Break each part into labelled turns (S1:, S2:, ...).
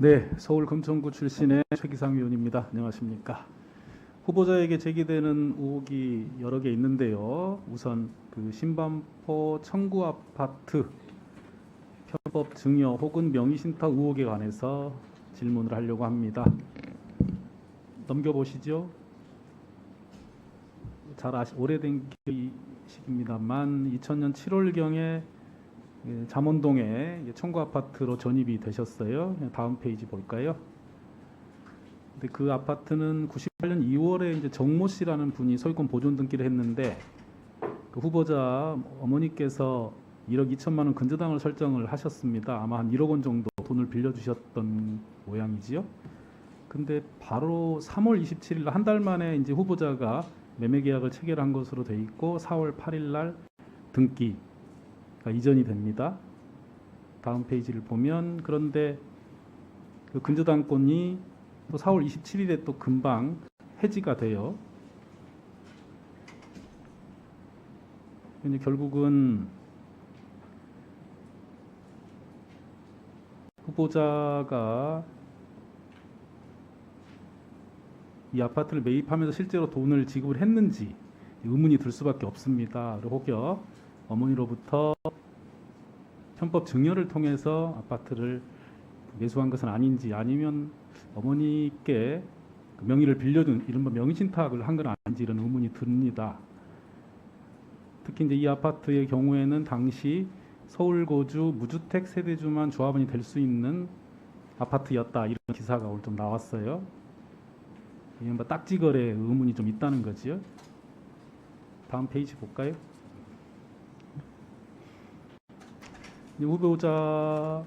S1: 네, 서울 금천구 출신의 최기상 의원입니다. 안녕하십니까? 후보자에게 제기되는 의혹이 여러 개 있는데요. 우선 그 신반포 청구 아파트 편법 증여 혹은 명의신탁 의혹에 관해서 질문을 하려고 합니다. 넘겨보시죠. 오래된 기식입니다만 2000년 7월경에 잠원동에 청구 아파트로 전입이 되셨어요. 다음 페이지 볼까요? 근데 그 아파트는 98년 2월에 이제 정모 씨라는 분이 소유권 보존 등기를 했는데 그 후보자 어머니께서 1억 2천만 원 근저당을 설정을 하셨습니다. 아마 한 1억 원 정도 돈을 빌려주셨던 모양이지요. 근데 바로 3월 27일 한 달 만에 이제 후보자가 매매 계약을 체결한 것으로 돼 있고 4월 8일 날 등기가 이전이 됩니다. 다음 페이지를 보면 그런데 그 근저당권이 또 4월 27일에 또 금방 해지가 돼요. 근데 결국은 후보자가 이 아파트를 매입하면서 실제로 돈을 지급을 했는지 의문이 들 수밖에 없습니다. 혹여 어머니로부터 편법 증여를 통해서 아파트를 매수한 것은 아닌지, 아니면 어머니께 명의를 빌려준 이른바 명의신탁을 한 건 아닌지 이런 의문이 듭니다. 특히 이제 이 아파트의 경우에는 당시 서울 거주 무주택 세대주만 조합원이 될 수 있는 아파트였다, 이런 기사가 오늘 좀 나왔어요. 이른바 딱지거래 의문이 좀 있다는 거지요. 다음 페이지 볼까요? 후보자에게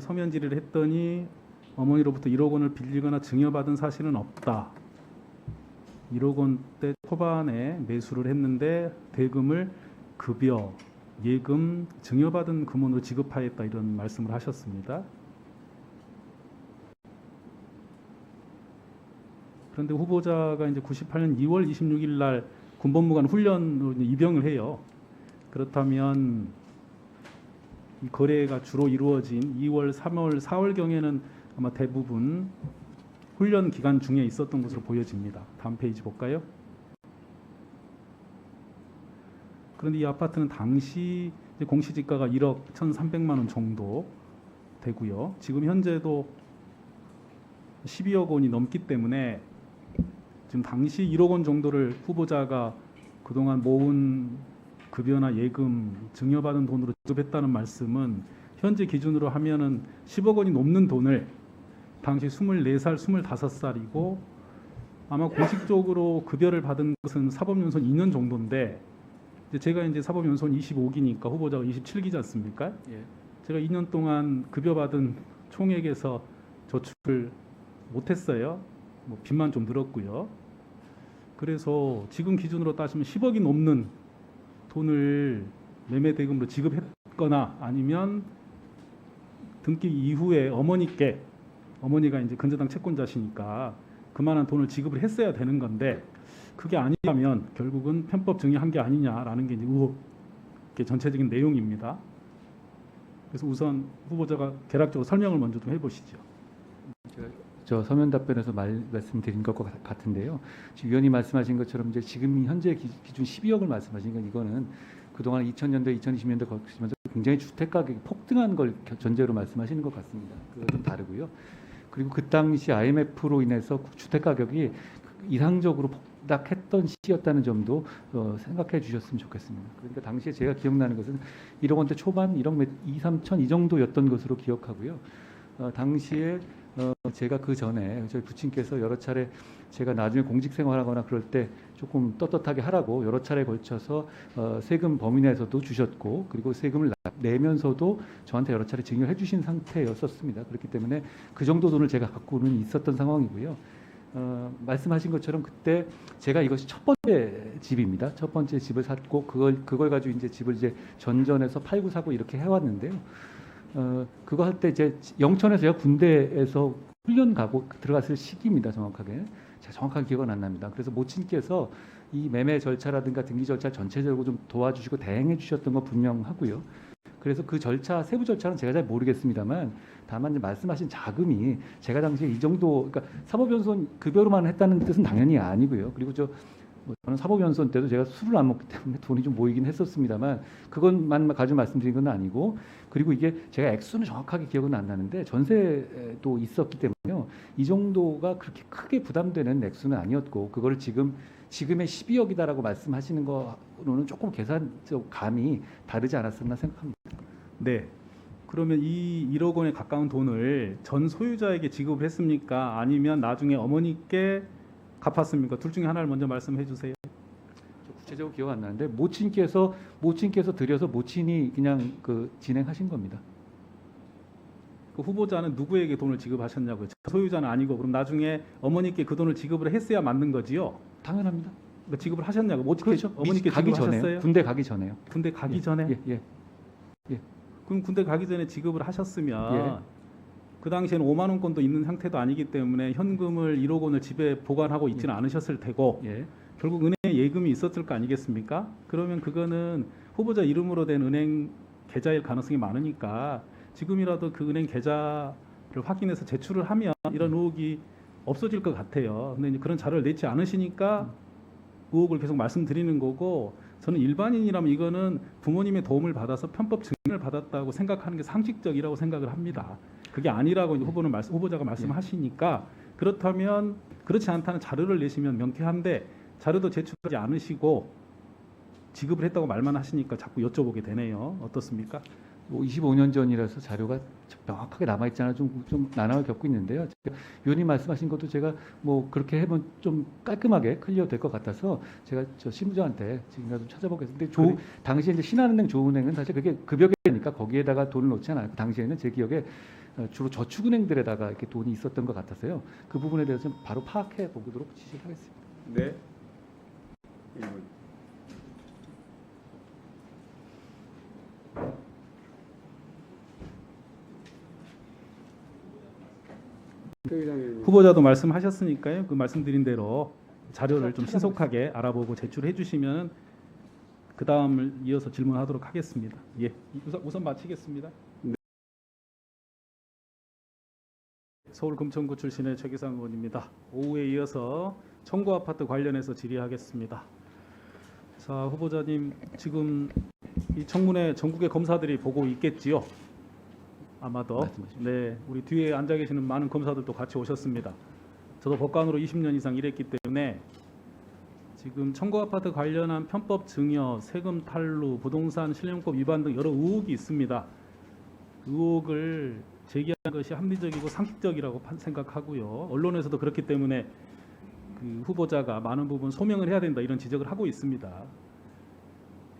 S1: 서면 질의를 했더니 어머니로부터 1억 원을 빌리거나 증여받은 사실은 없다. 1억 원대 초반에 매수를 했는데 대금을 급여, 예금, 증여받은 금원으로 지급하였다, 이런 말씀을 하셨습니다. 그런데 후보자가 이제 98년 2월 26일 날 군법무관 훈련으로 입영을 해요. 그렇다면 이 거래가 주로 이루어진 2월, 3월, 4월경에는 아마 대부분 훈련 기간 중에 있었던 것으로 보여집니다. 다음 페이지 볼까요? 그런데 이 아파트는 당시 공시지가가 1억 1,300만 원 정도 되고요. 지금 현재도 12억 원이 넘기 때문에 지금 당시 1억 원 정도를 후보자가 그동안 모은 급여나 예금, 증여받은 돈으로 지급했다는 말씀은 현재 기준으로 하면은 10억 원이 넘는 돈을 당시 24살, 25살이고 아마 공식적으로 급여를 받은 것은 사법연수원 2년 정도인데 제가 이제 사법연수원 25기니까 후보자가 27기지 않습니까? 예. 제가 2년 동안 급여 받은 총액에서 저축을 못했어요. 뭐 빚만 좀 늘었고요. 그래서 지금 기준으로 따지면 10억이 넘는 돈을 매매 대금으로 지급했거나 아니면 등기 이후에 어머니가 이제 근저당 채권자시니까 그만한 돈을 지급을 했어야 되는 건데 그게 아니라면 결국은 편법 증여한 게 아니냐라는 게 이제 의혹의 전체적인 내용입니다. 그래서 우선 후보자가 개략적으로 설명을 먼저 좀 해보시죠.
S2: 저 서면 답변에서 말씀드린 것 같은데요. 지금 위원이 말씀하신 것처럼 이제 지금 현재 기준 12억을 말씀하신 건 이거는 그동안 2000년대, 2020년대 거치면서 굉장히 주택 가격이 폭등한 걸 전제로 말씀하시는 것 같습니다. 그거 좀 다르고요. 그리고 그 당시 IMF로 인해서 주택 가격이 이상적으로 폭락했던 시기였다는 점도 생각해 주셨으면 좋겠습니다. 그러니까 당시에 제가 기억나는 것은 1억 원대 초반, 1억 2, 3천 이 정도였던 것으로 기억하고요. 당시에 제가 그 전에 저희 부친께서 여러 차례 제가 나중에 공직 생활하거나 그럴 때 조금 떳떳하게 하라고 여러 차례 걸쳐서 세금 범위 내에서도 주셨고 그리고 세금을 내면서도 저한테 여러 차례 증여를 해주신 상태였었습니다. 그렇기 때문에 그 정도 돈을 제가 갖고는 있었던 상황이고요. 말씀하신 것처럼 그때 제가 이것이 첫 번째 집입니다. 첫 번째 집을 샀고 그걸 가지고 이제 집을 이제 전전해서 팔고 사고 이렇게 해왔는데요. 그거 할 때 이제 영천에서요 군대에서 훈련 가고 들어갔을 시기입니다. 정확하게 제가 정확하게 기억은 안 납니다. 그래서 모친께서 이 매매 절차라든가 등기 절차 전체적으로 좀 도와주시고 대행해 주셨던 거 분명하고요. 그래서 그 절차 세부 절차는 제가 잘 모르겠습니다만 다만 이제 말씀하신 자금이 제가 당시에 이 정도 그러니까 사법연수원 급여로만 했다는 뜻은 당연히 아니고요. 그리고 저는 사법연수원 때도 제가 술을 안 먹기 때문에 돈이 좀 모이긴 했었습니다만 그것만 가지고 말씀드린 건 아니고 그리고 이게 제가 액수는 정확하게 기억은 안 나는데 전세도 있었기 때문에요. 이 정도가 그렇게 크게 부담되는 액수는 아니었고 그거를 지금의 12억이다라고 말씀하시는 거로는 조금 계산적 감이 다르지 않았었나 생각합니다.
S1: 네. 그러면 이 1억 원에 가까운 돈을 전 소유자에게 지급을 했습니까? 아니면 나중에 어머니께 갚았습니까? 둘 중에 하나를 먼저 말씀해 주세요.
S2: 구체적으로 기억 안 나는데 모친께서 드려서 모친이 그냥 그 진행하신 겁니다.
S1: 그 후보자는 누구에게 돈을 지급하셨냐고요? 소유자는 아니고 그럼 나중에 어머니께 그 돈을 지급을 했어야 맞는 거지요?
S2: 당연합니다.
S1: 그 지급을 하셨냐고?
S2: 그렇죠.
S1: 어머니께
S2: 가기
S1: 지급하셨어요?
S2: 전에요. 군대 가기 전에요.
S1: 군대 가기
S2: 예,
S1: 전에?
S2: 예.
S1: 그럼 군대 가기 전에 지급을 하셨으면
S2: 예.
S1: 그 당시에는 5만 원권도 있는 상태도 아니기 때문에 현금을 1억 원을 집에 보관하고 있지는 않으셨을 테고
S2: 예.
S1: 결국 은행에 예금이 있었을 거 아니겠습니까? 그러면 그거는 후보자 이름으로 된 은행 계좌일 가능성이 많으니까 지금이라도 그 은행 계좌를 확인해서 제출을 하면 이런 의혹이 없어질 것 같아요. 근데 이제 그런 자료를 내지 않으시니까 의혹을 계속 말씀드리는 거고 저는 일반인이라면 이거는 부모님의 도움을 받아서 편법 증명을 받았다고 생각하는 게 상식적이라고 생각을 합니다. 그게 아니라고 이제 후보자가 말씀하시니까 그렇다면 그렇지 않다는 자료를 내시면 명쾌한데 자료도 제출하지 않으시고 지급을 했다고 말만 하시니까 자꾸 여쭤보게 되네요. 어떻습니까?
S2: 뭐 25년 전이라서 자료가 명확하게 남아 있잖아요. 좀 난항을 겪고 있는데요. 위원님 말씀하신 것도 제가 뭐 그렇게 해면 좀 깔끔하게 클리어 될 것 같아서 제가 저 실무자한테 지금이라도 찾아보겠습니다. 당시에 이제 신한은행, 조은행은 사실 그게 급여계니까 거기에다가 돈을 넣지 않아요. 당시에는 제 기억에 주로 저축은행들에다가 이렇게 돈이 있었던 것 같아서요. 그 부분에 대해서 좀 바로 파악해 보도록 지시하겠습니다.
S3: 네. 1분.
S1: 후보자도 말씀하셨으니까요. 그 말씀드린 대로 자료를 좀 신속하게 알아보고 제출해 주시면 그 다음을 이어서 질문하도록 하겠습니다. 예, 우선 마치겠습니다.
S3: 네.
S1: 서울 금천구 출신의 최기상 의원입니다. 오후에 이어서 청구 아파트 관련해서 질의하겠습니다. 자, 후보자님 지금 이 청문회 전국의 검사들이 보고 있겠지요? 아마도.
S2: 말씀하십시오.
S1: 네, 우리 뒤에 앉아 계시는 많은 검사들도 같이 오셨습니다. 저도 법관으로 20년 이상 일했기 때문에 지금 청구 아파트 관련한 편법 증여, 세금 탈루, 부동산 실령법 위반 등 여러 의혹이 있습니다. 의혹을 제기한 것이 합리적이고 상식적이라고 생각하고요. 언론에서도 그렇기 때문에 그 후보자가 많은 부분 소명을 해야 된다 이런 지적을 하고 있습니다.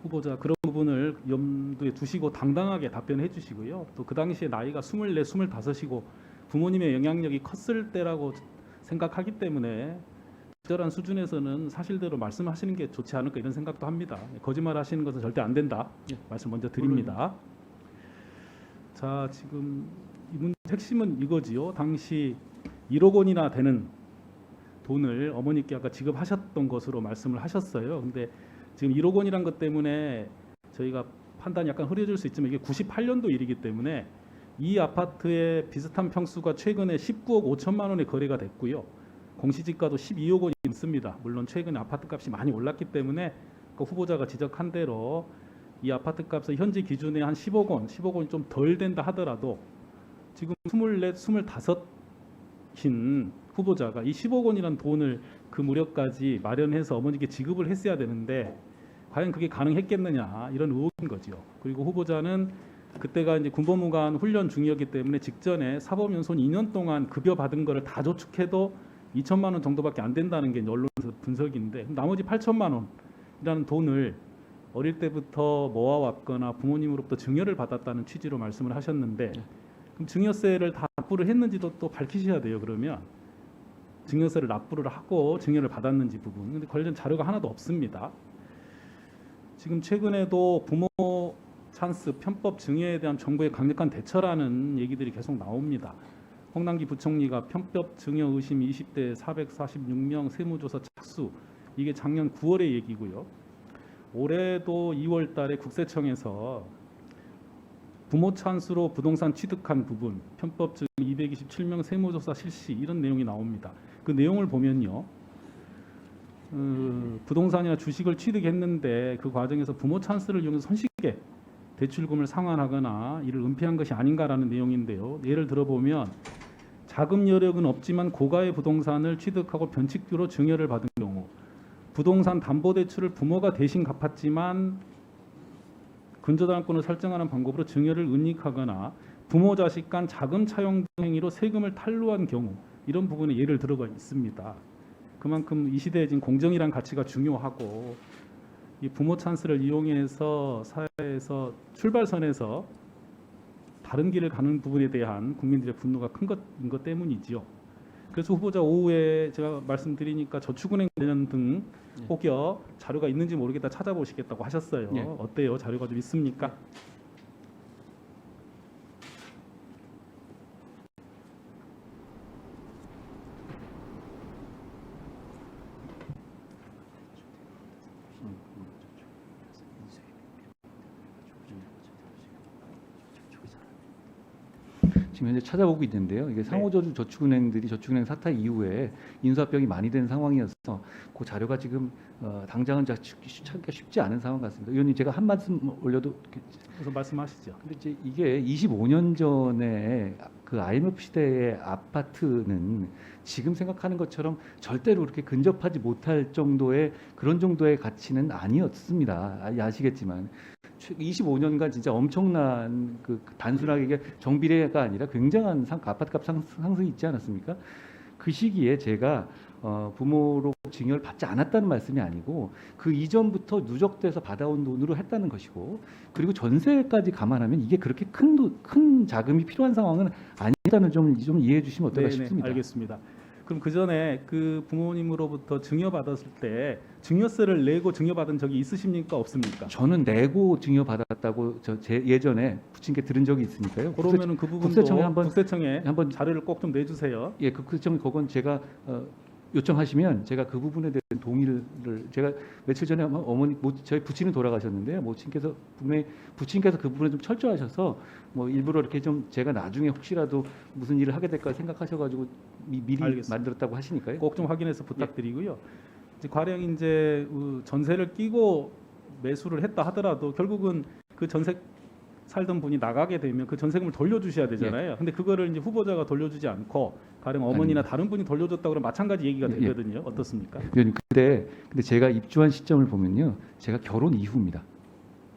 S1: 후보자 그런 부분을 염두에 두시고 당당하게 답변해 주시고요. 또 그 당시에 나이가 24, 25이고 부모님의 영향력이 컸을 때라고 생각하기 때문에 적절한 수준에서는 사실대로 말씀하시는 게 좋지 않을까 이런 생각도 합니다. 거짓말 하시는 것은 절대 안 된다. 말씀 먼저 드립니다. 자, 지금 이 문제 핵심은 이거지요. 당시 1억 원이나 되는 돈을 어머니께 아까 지급하셨던 것으로 말씀을 하셨어요. 근데 지금 1억 원이란 것 때문에 저희가 판단이 약간 흐려질 수 있지만 이게 98년도 일이기 때문에 이 아파트의 비슷한 평수가 최근에 19억 5천만 원에 거래가 됐고요. 공시지가도 12억 원이 있습니다. 물론 최근에 아파트 값이 많이 올랐기 때문에 그 후보자가 지적한 대로 이 아파트 값은 현재 기준에 한 10억 원, 10억 원이 좀 덜 된다 하더라도 지금 24, 25인 후보자가 이 10억 원이라는 돈을 그 무렵까지 마련해서 어머니께 지급을 했어야 되는데 과연 그게 가능했겠느냐 이런 의혹인 거죠. 그리고 후보자는 그때가 이제 군법무관 훈련 중이었기 때문에 직전에 사법연수원 2년 동안 급여 받은 거를 다 저축해도 2천만 원 정도밖에 안 된다는 게 언론에서 분석인데 나머지 8천만 원이라는 돈을 어릴 때부터 모아왔거나 부모님으로부터 증여를 받았다는 취지로 말씀을 하셨는데 그럼 증여세를 다 납부를 했는지도 또 밝히셔야 돼요. 그러면 증여세를 납부를 하고 증여를 받았는지 부분. 근데 관련 자료가 하나도 없습니다. 지금 최근에도 부모 찬스 편법 증여에 대한 정부의 강력한 대처라는 얘기들이 계속 나옵니다. 홍남기 부총리가 편법 증여 의심 20대 446명 세무조사 착수 이게 작년 9월의 얘기고요. 올해도 2월 달에 국세청에서 부모 찬스로 부동산 취득한 부분, 편법 증 227명 세무조사 실시 이런 내용이 나옵니다. 그 내용을 보면요. 부동산이나 주식을 취득했는데 그 과정에서 부모 찬스를 이용해서 손쉽게 대출금을 상환하거나 이를 은폐한 것이 아닌가라는 내용인데요. 예를 들어보면 자금 여력은 없지만 고가의 부동산을 취득하고 변칙주로 증여를 받은 경우, 부동산 담보대출을 부모가 대신 갚았지만 근저당권을 설정하는 방법으로 증여를 은닉하거나 부모 자식 간 자금 차용 등 행위로 세금을 탈루한 경우, 이런 부분에 예를 들어가 있습니다. 그만큼 이 시대에 지금 공정이란 가치가 중요하고 이 부모 찬스를 이용해서 사회에서 출발선에서 다른 길을 가는 부분에 대한 국민들의 분노가 큰 것인 것 때문이지요. 그래서 후보자 오후에 제가 말씀드리니까 저축은행 관련 등 혹여 자료가 있는지 모르겠다 찾아보시겠다고 하셨어요.
S2: 예.
S1: 어때요? 자료가 좀 있습니까?
S2: 지금 현재 찾아보고 있는데요. 이게 상호저주 저축은행들이 저축은행 사태 이후에 인수합병이 많이 된 상황이어서 그 자료가 지금 당장은 찾기가 쉽지 않은 상황 같습니다. 의원님, 제가 한 말씀 올려도
S1: 그래서 말씀하시죠.
S2: 근데 이제 이게 25년 전에 그 IMF 시대의 아파트는 지금 생각하는 것처럼 절대로 그렇게 근접하지 못할 정도의 그런 정도의 가치는 아니었습니다. 아시겠지만 25년간 진짜 엄청난 그 단순하게 이게 정비례가 아니라 굉장한 아파트값 상승이 있지 않았습니까? 그 시기에 제가 부모로 증여를 받지 않았다는 말씀이 아니고 그 이전부터 누적돼서 받아온 돈으로 했다는 것이고, 그리고 전세까지 감안하면 이게 그렇게 큰 자금이 필요한 상황은 아니다는 좀 이해해 주시면 어떨까 싶습니다.
S1: 알겠습니다. 그럼 그 전에 그 부모님으로부터 증여받았을 때 증여세를 내고 증여받은 적이 있으십니까? 없습니까?
S2: 저는 내고 증여받았다고 제 예전에 부친께 들은 적이 있으니까요.
S1: 그러면은 그 부분도
S2: 국세청에
S1: 한번 자료를 꼭 좀 내주세요.
S2: 예, 국세청 그건 제가 요청하시면 제가 그 부분에 대한 동의를 제가 며칠 전에 어머니 저희 부친은 돌아가셨는데요. 모친께서 분명히 부친께서 그 부분에 좀 철저하셔서 뭐 일부러 이렇게 좀 제가 나중에 혹시라도 무슨 일을 하게 될까 생각하셔가지고 미리
S1: 알겠습니다.
S2: 만들었다고 하시니까요.
S1: 꼭 좀 확인해서 부탁드리고요. 이제 가령 이제 전세를 끼고 매수를 했다 하더라도 결국은 그 전세 살던 분이 나가게 되면 그 전세금을 돌려주셔야 되잖아요. 근데 그거를 이제 후보자가 돌려주지 않고 가령 어머니나 다른 분이 돌려줬다 그러면 마찬가지 얘기가 되거든요. 어떻습니까?
S2: 위원님, 근데 제가 입주한 시점을 보면요, 제가 결혼 이후입니다.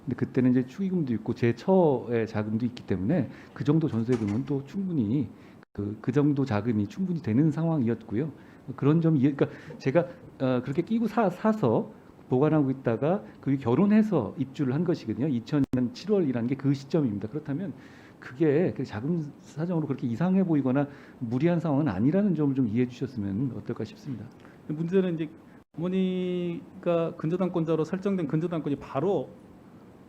S2: 근데 그때는 이제 축의금도 있고 제 처의 자금도 있기 때문에 그 정도 전세금은 또 충분히 그 정도 자금이 충분히 되는 상황이었고요. 그런 점 그러니까 제가 그렇게 끼고 사서 보관하고 있다가 그게 결혼해서 입주를 한 것이거든요. 2000년 7월이라는 게 그 시점입니다. 그렇다면 그게 자금 사정으로 그렇게 이상해 보이거나 무리한 상황은 아니라는 점을 좀 이해해 주셨으면 어떨까 싶습니다.
S1: 문제는 이제 어머니가 근저당권자로 설정된 근저당권이 바로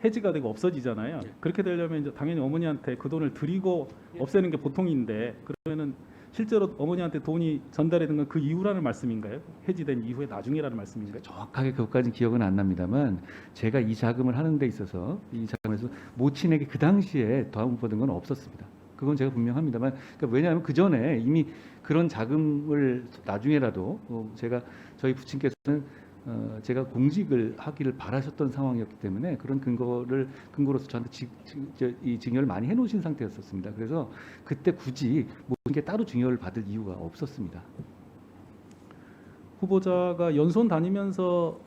S1: 해지가 되고 없어지잖아요. 그렇게 되려면 이제 당연히 어머니한테 그 돈을 드리고 없애는 게 보통인데, 그러면은 실제로 어머니한테 돈이 전달이 된 건 그 이후라는 말씀인가요? 해지된 이후에 나중이라는 말씀인가요?
S2: 정확하게 그것까지는 기억은 안 납니다만 제가 이 자금을 하는 데 있어서 이 자금에서 모친에게 그 당시에 도움을 받은 건 없었습니다. 그건 제가 분명합니다만, 그러니까 왜냐하면 그 전에 이미 그런 자금을 나중에라도 제가 저희 부친께서는 제가 공직을 하기를 바라셨던 상황이었기 때문에 그런 근거로서 저한테 이 증여를 많이 해놓으신 상태였었습니다. 그래서 그때 굳이 모든 게 따로 증여를 받을 이유가 없었습니다.
S1: 후보자가 연수원 다니면서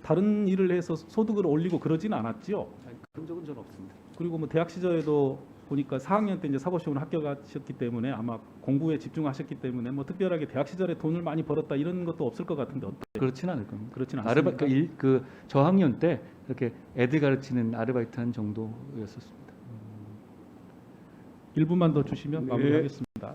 S1: 다른 일을 해서 소득을 올리고 그러지는 않았지요.
S2: 그런 적은 저는 없습니다.
S1: 그리고 뭐 대학 시절에도 보니까 4학년 때 이제 사법시험을 합격하셨기 때문에 아마 공부에 집중하셨기 때문에 뭐 특별하게 대학 시절에 돈을 많이 벌었다 이런 것도 없을 것 같은데 어때요?
S2: 그렇지는 않을 겁니다.
S1: 그렇지는 않습니까?
S2: 그 저학년 때 이렇게 애들 가르치는 아르바이트 한 정도였었습니다.
S1: 1분만 더 주시면
S3: 네.
S1: 마무리하겠습니다.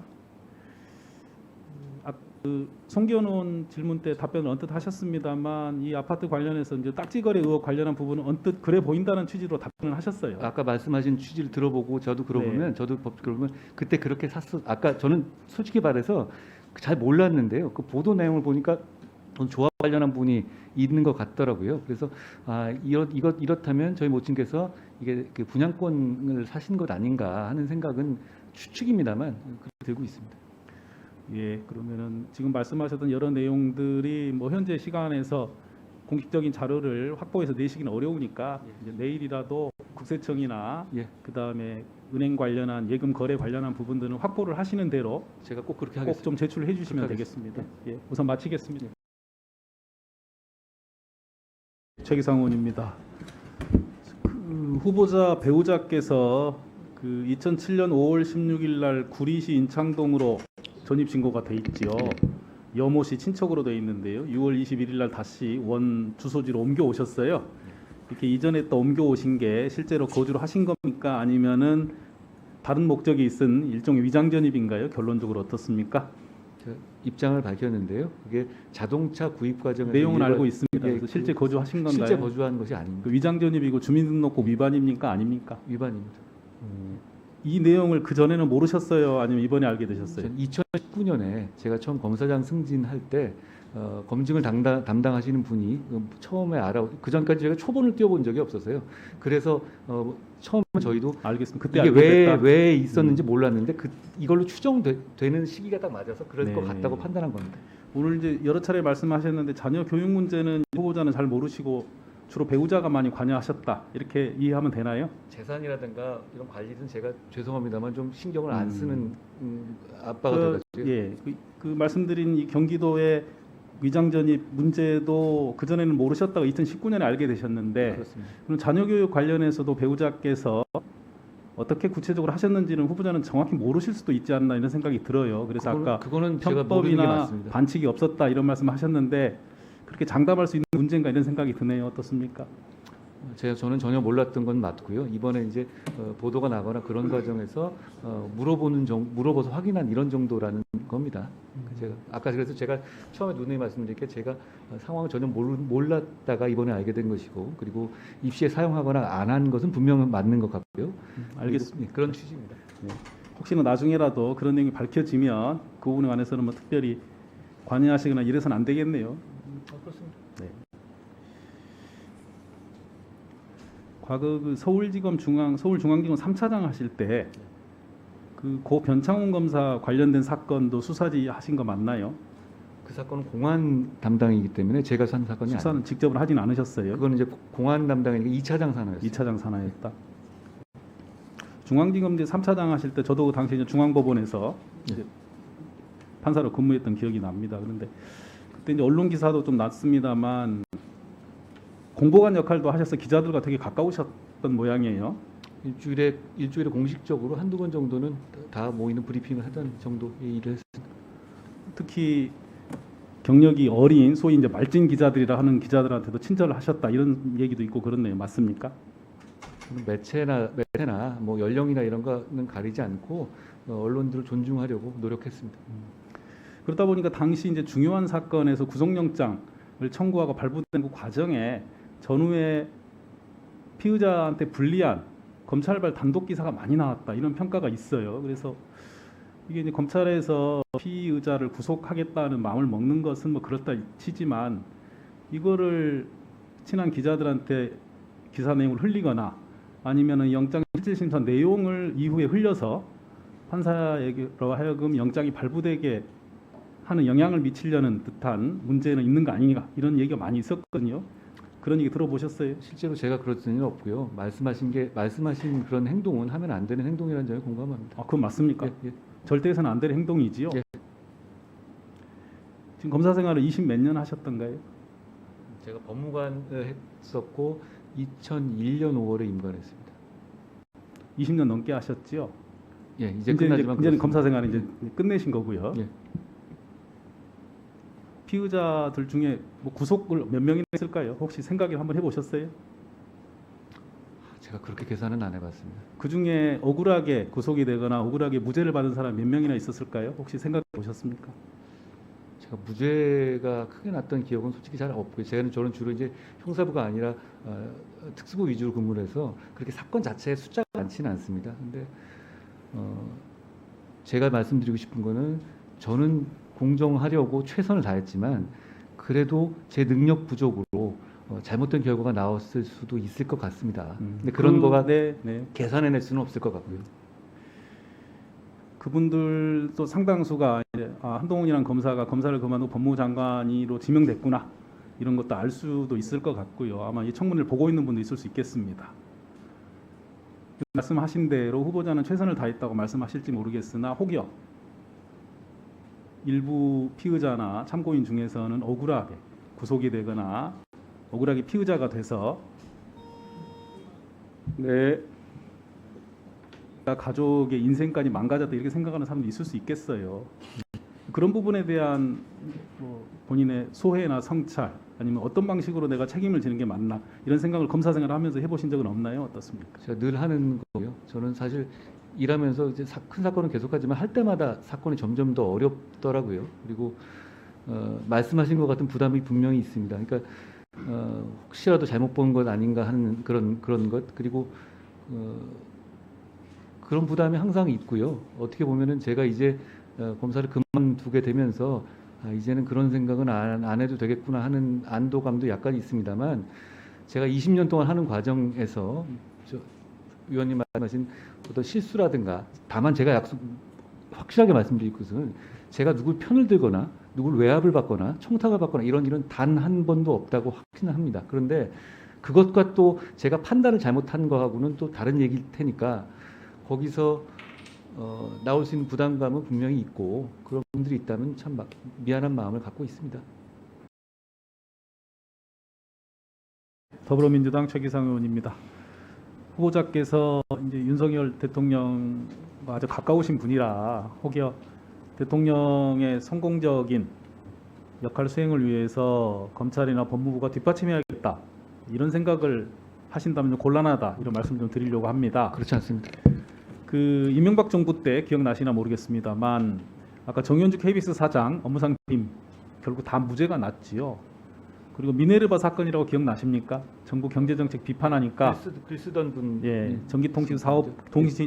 S1: 송기현 의원 질문 때 답변을 언뜻 하셨습니다만 이 아파트 관련해서 이제 딱지거래 의혹 관련한 부분은 언뜻 그래 보인다는 취지로 답변을 하셨어요.
S2: 아까 말씀하신 취지를 들어보고 저도 그러면 저도 그러면 그때 그렇게 아까 저는 솔직히 말해서 잘 몰랐는데요. 그 보도 내용을 보니까 전 좋아 관련한 부분이 있는 것 같더라고요. 그래서 이렇다면 저희 모친께서 이게 그 분양권을 사신 것 아닌가 하는 생각은 추측입니다만 그렇게 들고 있습니다.
S1: 예, 그러면은 지금 말씀하셨던 여러 내용들이 뭐 현재 시간에서 공식적인 자료를 확보해서 내시기는 어려우니까 이제 내일이라도 국세청이나
S2: 예.
S1: 그다음에 은행 관련한 예금 거래 관련한 부분들은 확보를 하시는 대로
S2: 제가 꼭 그렇게
S1: 꼭
S2: 하겠습니다.
S1: 좀 제출해 주시면
S2: 그렇게
S1: 되겠습니다. 예, 우선 마치겠습니다. 최기상 의원입니다. 그 후보자 배우자께서 그 2007년 5월 16일 날 구리시 인창동으로 전입 신고가 돼 있지요. 여모씨 친척으로 돼 있는데요. 6월 21일 날 다시 원 주소지로 옮겨 오셨어요. 이렇게 이전에 또 옮겨 오신 게 실제로 거주를 하신 겁니까? 아니면은 다른 목적이 있은 일종의 위장 전입인가요? 결론적으로 어떻습니까?
S2: 제가 입장을 밝혔는데요. 그게 자동차 구입 과정에서
S1: 내용은
S2: 일반-
S1: 알고 있습니다.
S2: 예,
S1: 그래서 실제
S2: 그-
S1: 거주하신 건가요?
S2: 실제 거주한 것이 아닙니다.
S1: 그 위장 전입이고 주민등록법 위반입니까? 아닙니까?
S2: 위반입니다.
S1: 이 내용을 그 전에는 모르셨어요? 아니면 이번에 알게 되셨어요?
S2: 전 2019년에 제가 처음 검사장 승진할 때 검증을 담당하시는 분이 처음에 그 전까지 제가 초본을 띄워본 적이 없어서요. 그래서 처음 저희도
S1: 알겠습니다. 그때
S2: 이게
S1: 알게 됐다.
S2: 왜 있었는지 몰랐는데 이걸로 추정되는 시기가 딱 맞아서 그럴
S1: 네.
S2: 것 같다고 판단한 겁니다.
S1: 오늘 이제 여러 차례 말씀하셨는데 자녀 교육 문제는 후보자는 잘 모르시고 주로 배우자가 많이 관여하셨다 이렇게 이해하면 되나요?
S2: 재산이라든가 이런 관리는 제가 죄송합니다만 좀 신경을 안 쓰는 아빠가
S1: 그,
S2: 돼가지고
S1: 예, 그 말씀드린 이 경기도의 위장 전입 문제도 그 전에는 모르셨다가 2019년에 알게 되셨는데
S2: 그렇습니다.
S1: 그럼 자녀 교육 관련해서도 배우자께서 어떻게 구체적으로 하셨는지는 후보자는 정확히 모르실 수도 있지 않나 이런 생각이 들어요. 그래서 아까
S2: 그거는 제가 모르는 게
S1: 편법이나
S2: 맞습니다.
S1: 반칙이 없었다 이런 말씀하셨는데 그렇게 장담할 수 있는 문제인가 이런 생각이 드네요. 어떻습니까?
S2: 저는 전혀 몰랐던 건 맞고요. 이번에 이제 보도가 나거나 그런 과정에서 물어봐서 확인한 이런 정도라는 겁니다. 제가 아까 그래서 제가 처음에 누누이 말씀드린 게 제가 상황을 전혀 몰랐다가 이번에 알게 된 것이고 그리고 입시에 사용하거나 안 한 것은 분명 맞는 것 같고요.
S1: 알겠습니다.
S2: 네, 그런 취지입니다.
S1: 혹시나 나중에라도 그런 내용이 밝혀지면 그 부분에 관해서는 뭐 특별히 관여하시거나 이래서는 안 되겠네요.
S2: 그렇습니다.
S1: 네. 과거 그 서울중앙지검 3차장 하실 때 그 고 변창훈 검사 관련된 사건도 수사지 하신 거 맞나요?
S2: 그 사건은 공안 담당이기 때문에 제가 산 사건이 아니에요.
S1: 수사는 직접을 하진 않으셨어요.
S2: 그거는 이제 공안 담당이니까 2차장 산하였어요.
S1: 2차장 산하였다. 중앙지검제 3차장 하실 때 저도 그 당시 이제 중앙법원에서 이제 판사로 근무했던 기억이 납니다. 그런데 그때 이제 언론 기사도 좀 났습니다만 공보관 역할도 하셔서 기자들과 되게 가까우셨던 모양이에요.
S2: 일주일에 공식적으로 한두 번 정도는 다 모이는 브리핑을 하던 정도의 일을 했습니다.
S1: 특히 경력이 어린 소위 이제 말진 기자들이라 하는 기자들한테도 친절을 하셨다 이런 얘기도 있고 그렇네요. 맞습니까?
S2: 매체나 뭐 연령이나 이런 거는 가리지 않고 언론들을 존중하려고 노력했습니다.
S1: 그러다 보니까 당시 이제 중요한 사건에서 구속영장을 청구하고 발부된 그 과정에 전후에 피의자한테 불리한 검찰발 단독 기사가 많이 나왔다 이런 평가가 있어요. 그래서 이게 이제 검찰에서 피의자를 구속하겠다는 마음을 먹는 것은 뭐 그렇다 치지만 이거를 친한 기자들한테 기사 내용을 흘리거나 아니면은 영장 실질심사 내용을 이후에 흘려서 판사에게로 하여금 영장이 발부되게 하는 영향을 미치려는 듯한 문제는 있는 거 아닌가 이런 얘기가 많이 있었거든요. 그런 얘기 들어보셨어요?
S2: 실제로 제가 그럴 수는 없고요. 말씀하신 그런 행동은 하면 안 되는 행동이라는 점에 공감합니다.
S1: 아, 그건 맞습니까?
S2: 예.
S1: 절대 해서는 안 될 행동이지요.
S2: 예.
S1: 지금 검사 생활을 20 몇 년 하셨던가요?
S2: 제가 법무관을 했었고 2001년 5월에 임관했습니다.
S1: 20년 넘게 하셨지요.
S2: 예, 이제 끝나지만
S1: 이제는
S2: 그렇습니다.
S1: 검사 생활을 이제 끝내신 거고요.
S2: 예.
S1: 피의자들 중에 뭐 구속을 몇 명이나 했을까요? 혹시 생각을 한번 해보셨어요?
S2: 제가 그렇게 계산은 안 해봤습니다.
S1: 그 중에 억울하게 구속이 되거나 억울하게 무죄를 받은 사람 몇 명이나 있었을까요? 혹시 생각해 보셨습니까?
S2: 제가 무죄가 크게 났던 기억은 솔직히 잘 없고요. 저는 주로 이제 형사부가 아니라 특수부 위주로 근무를 해서 그렇게 사건 자체의 숫자가 많지는 않습니다. 근데 제가 말씀드리고 싶은 거는 저는 공정하려고 최선을 다했지만 그래도 제 능력 부족으로 잘못된 결과가 나왔을 수도 있을 것 같습니다. 근데 그런 거가
S1: 네.
S2: 계산해낼 수는 없을 것 같고요.
S1: 그분들도 상당수가 이제 한동훈이라는 검사가 검사를 그만두고 법무부 장관으로 지명됐구나 이런 것도 알 수도 있을 것 같고요. 아마 이 청문회를 보고 있는 분도 있을 수 있겠습니다. 말씀하신 대로 후보자는 최선을 다했다고 말씀하실지 모르겠으나 혹여 일부 피의자나 참고인 중에서는 억울하게 구속이 되거나 억울하게 피의자가 돼서 가족의 인생까지 망가졌다 이렇게 생각하는 사람도 있을 수 있겠어요. 그런 부분에 대한 뭐 본인의 소회나 성찰 아니면 어떤 방식으로 내가 책임을 지는 게 맞나 이런 생각을 검사 생활을 하면서 해보신 적은 없나요? 어떻습니까?
S2: 제가 늘 하는 거고요. 저는 사실 일하면서 이제 큰 사건은 계속하지만 할 때마다 사건이 점점 더 어렵더라고요. 그리고 말씀하신 것 같은 부담이 분명히 있습니다. 그러니까 혹시라도 잘못 본 것 아닌가 하는 그런 것 그리고 그런 부담이 항상 있고요. 어떻게 보면은 제가 이제 검사를 그만두게 되면서 이제는 그런 생각은 안 해도 되겠구나 하는 안도감도 약간 있습니다만 제가 20년 동안 하는 과정에서 위원님 말씀하신 어떤 실수라든가 다만 제가 확실하게 말씀드릴 것은 제가 누굴 편을 들거나 누굴 외압을 받거나 청탁을 받거나 이런 일은 단 한 번도 없다고 확신합니다. 그런데 그것과 또 제가 판단을 잘못한 거하고는 또 다른 얘기일 테니까 거기서 나올 수 있는 부담감은 분명히 있고 그런 분들이 있다면 참 미안한 마음을 갖고 있습니다.
S1: 더불어민주당 최기상 의원입니다. 후보자께서 이제 윤석열 대통령과 아주 가까우신 분이라 혹여 대통령의 성공적인 역할 수행을 위해서 검찰이나 법무부가 뒷받침해야겠다 이런 생각을 하신다면 좀 곤란하다 이런 말씀 좀 드리려고 합니다.
S2: 그렇지 않습니다.
S1: 그 이명박 정부 때 기억나시나 모르겠습니다만 아까 정현주 KBS 사장 업무상 책임 결국 다 무죄가 났지요. 그리고 미네르바 사건이라고 기억나십니까? 정부 경제정책 비판하니까
S2: 글 쓰던 분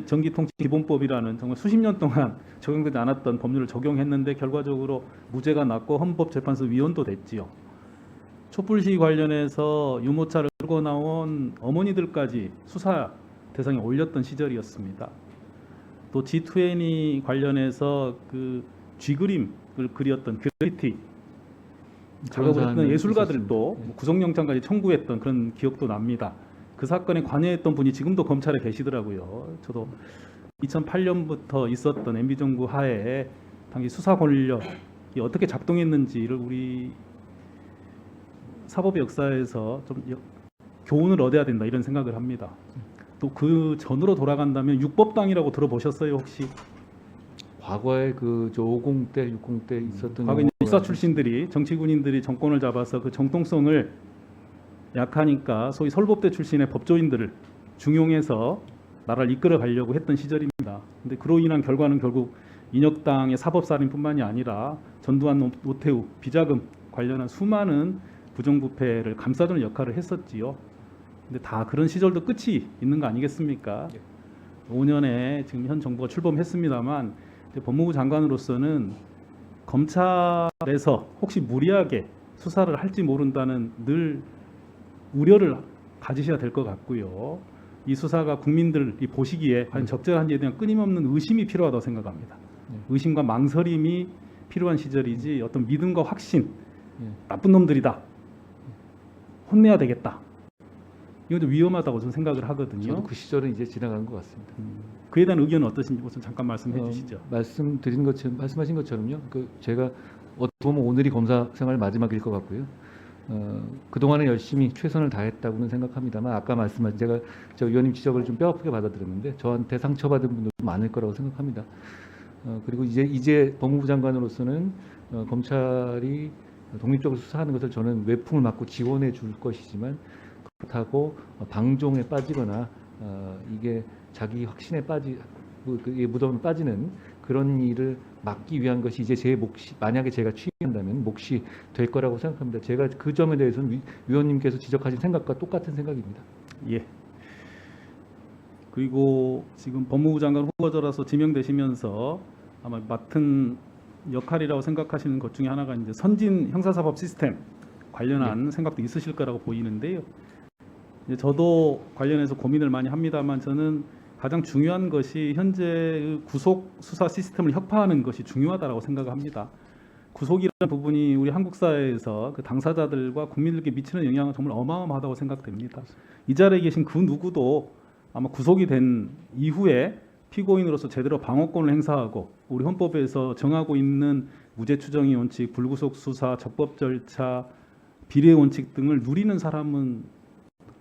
S1: 전기통신기본법이라는 정말 수십 년 동안 적용되지 않았던 법률을 적용했는데 결과적으로 무죄가 났고 헌법재판소 위원도 됐지요. 촛불 시위 관련해서 유모차를 끌고 나온 어머니들까지 수사 대상에 올렸던 시절이었습니다. 또 G20 관련해서 그 쥐그림을 그렸던 그래피티 작업을 했던 예술가들도 구속영장까지 청구했던 그런 기억도 납니다. 그 사건에 관여했던 분이 지금도 검찰에 계시더라고요. 저도 2008년부터 있었던 MB정부 하에 당시 수사 권력이 어떻게 작동했는지를 우리 사법의 역사에서 좀 교훈을 얻어야 된다 이런 생각을 합니다. 또 그 전으로 돌아간다면 육법당이라고 들어보셨어요 혹시?
S2: 과거에 그 50대, 60대 있었던
S1: 과거 수사 출신들이 정치군인들이 정권을 잡아서 그 정통성을 약하니까 소위 설법대 출신의 법조인들을 중용해서 나라를 이끌어 가려고 했던 시절입니다. 근데 그로 인한 결과는 결국 인혁당의 사법살인뿐만이 아니라 전두환, 노태우, 비자금 관련한 수많은 부정부패를 감싸주는 역할을 했었지요. 근데 다 그런 시절도 끝이 있는 거 아니겠습니까? 5년에 지금 현 정부가 출범했습니다만 법무부 장관으로서는 검찰에서 혹시 무리하게 수사를 할지 모른다는 늘 우려를 가지셔야 될 것 같고요. 이 수사가 국민들이 보시기에 과연 적절한지에 대한 끊임없는 의심이 필요하다고 생각합니다. 의심과 망설임이 필요한 시절이지 어떤 믿음과 확신, 나쁜 놈들이다, 혼내야 되겠다, 이건 좀 위험하다고 저는 생각을 하거든요.
S2: 저도 그 시절은 이제 지나간 것 같습니다.
S1: 그에 대한 의견은 어떠신지 우선 잠깐 말씀해 주시죠.
S2: 말씀하신 것처럼요. 제가 어떻게 보면 오늘이 검사 생활 마지막일 것 같고요. 그동안은 열심히 최선을 다했다고는 생각합니다만 아까 말씀하신 제가 저 위원님 지적을 좀 뼈아프게 받아들였는데 저한테 상처받은 분들도 많을 거라고 생각합니다. 그리고 이제 법무부 장관으로서는 검찰이 독립적으로 수사하는 것을 저는 외풍을 맞고 지원해 줄 것이지만 그렇다고 방종에 빠지거나 이게 자기 확신에 무덤에 빠지는 그런 일을 막기 위한 것이 이제 제 몫이 만약에 제가 취임한다면 몫이 될 거라고 생각합니다. 제가 그 점에 대해서는 위원님께서 지적하신 생각과 똑같은 생각입니다.
S1: 예. 그리고 지금 법무부 장관 후보자로서 지명되시면서 아마 맡은 역할이라고 생각하시는 것 중에 하나가 이제 선진 형사사법 시스템 관련한 생각도 있으실 거라고 보이는데요. 이제 저도 관련해서 고민을 많이 합니다만 저는 가장 중요한 것이 현재의 구속 수사 시스템을 혁파하는 것이 중요하다고 생각합니다. 구속이라는 부분이 우리 한국 사회에서 그 당사자들과 국민들께 미치는 영향은 정말 어마어마하다고 생각됩니다. 이 자리에 계신 그 누구도 아마 구속이 된 이후에 피고인으로서 제대로 방어권을 행사하고 우리 헌법에서 정하고 있는 무죄 추정의 원칙, 불구속 수사, 적법 절차, 비례 원칙 등을 누리는 사람은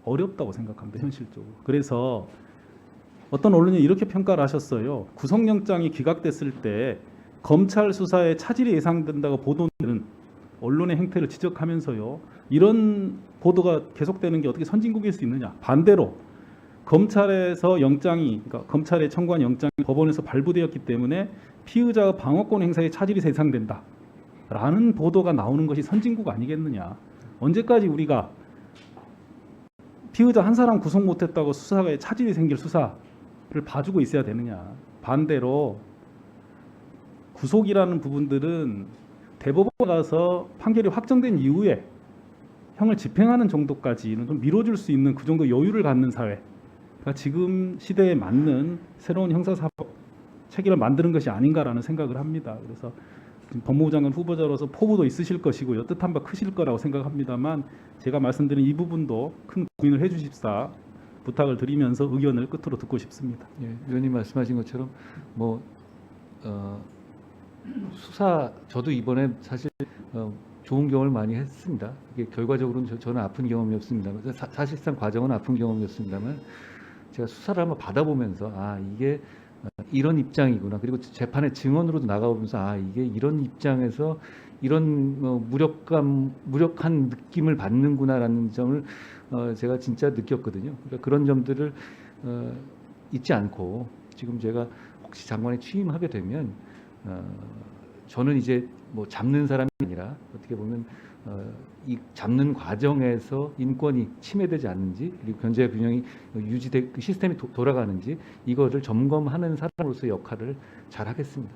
S1: 어렵다고 생각합니다. 현실적으로. 그래서 어떤 언론이 이렇게 평가를 하셨어요. 구속영장이 기각됐을 때 검찰 수사에 차질이 예상된다고 보도되는 언론의 행태를 지적하면서요. 이런 보도가 계속되는 게 어떻게 선진국일 수 있느냐. 반대로 검찰에서 영장이, 그러니까 검찰에 청구한 영장이 법원에서 발부되었기 때문에 피의자의 방어권 행사에 차질이 예상된다. 라는 보도가 나오는 것이 선진국 아니겠느냐. 언제까지 우리가 피의자 한 사람 구속 못했다고 수사에 차질이 생길 수사를 봐주고 있어야 되느냐. 반대로 구속이라는 부분들은 대법원 가서 판결이 확정된 이후에 형을 집행하는 정도까지는 좀 미뤄줄 수 있는 그 정도 여유를 갖는 사회가 지금 시대에 맞는 새로운 형사사법 체계를 만드는 것이 아닌가라는 생각을 합니다. 그래서 지금 법무부 장관 후보자로서 포부도 있으실 것이고요. 뜻한 바 크실 거라고 생각합니다만 제가 말씀드린 이 부분도 큰 고민을 해주십사 부탁을 드리면서 의견을 끝으로 듣고 싶습니다.
S2: 예, 위원님 말씀하신 것처럼 수사 저도 이번에 사실 좋은 경험을 많이 했습니다. 이게 결과적으로는 저는 아픈 경험이 없습니다만 사실상 과정은 아픈 경험이었습니다만 제가 수사를 한번 받아보면서 이게 이런 입장이구나. 그리고 재판의 증언으로도 나가보면서 이게 이런 입장에서 이런 무력한 느낌을 받는구나라는 점을 제가 진짜 느꼈거든요. 그러니까 그런 점들을 잊지 않고 지금 제가 혹시 장관에 취임하게 되면 저는 이제 뭐 잡는 사람이 아니라 어떻게 보면 이 잡는 과정에서 인권이 침해되지 않는지 그리고 견제 균형이 유지돼 그 시스템이 돌아가는지 이거를 점검하는 사람으로서의 역할을 잘 하겠습니다.